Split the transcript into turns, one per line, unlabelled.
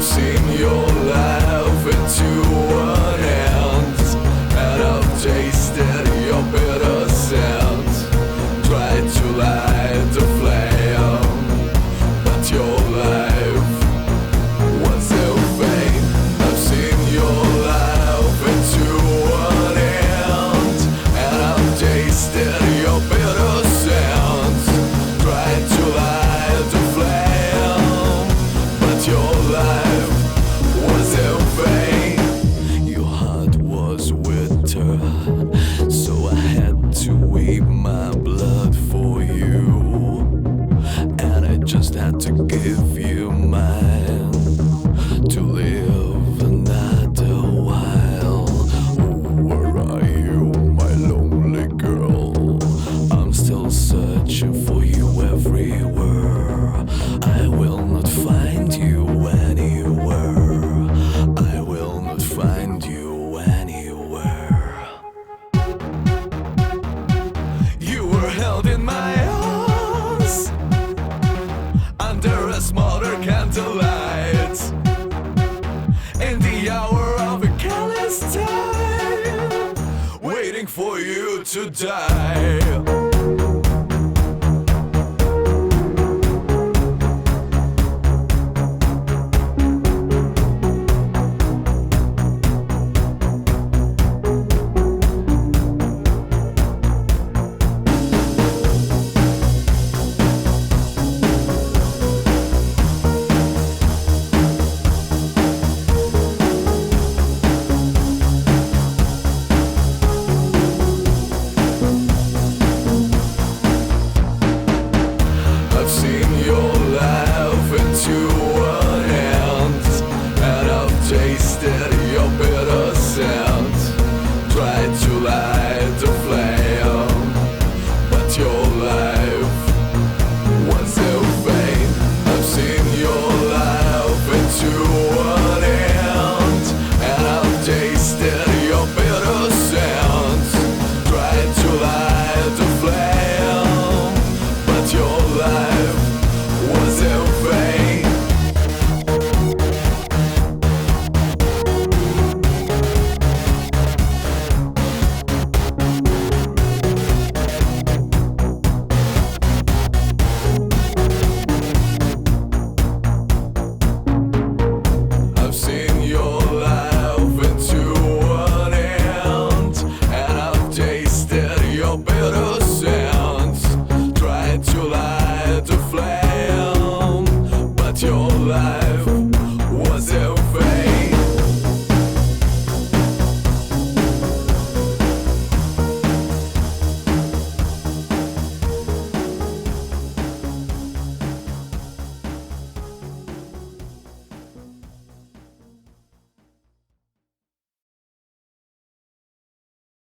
I've seen your life into an end, and I've tasted your bitter scent. Tried to light the flame, but your life was in vain. I've seen your life into an end, and I've tasted your bitter scent. Tried to light the flame, but your life was in vain. Your heart was withered, so I had to weep my blood for you, and I just had to give you mine to live another while. Oh, where are you, my lonely girl? I'm still searching for you everywhere. I will not find you anywhere. I will not find you anywhere. You were held in my arms under a smaller candlelight in the hour of a careless time, waiting for you to die.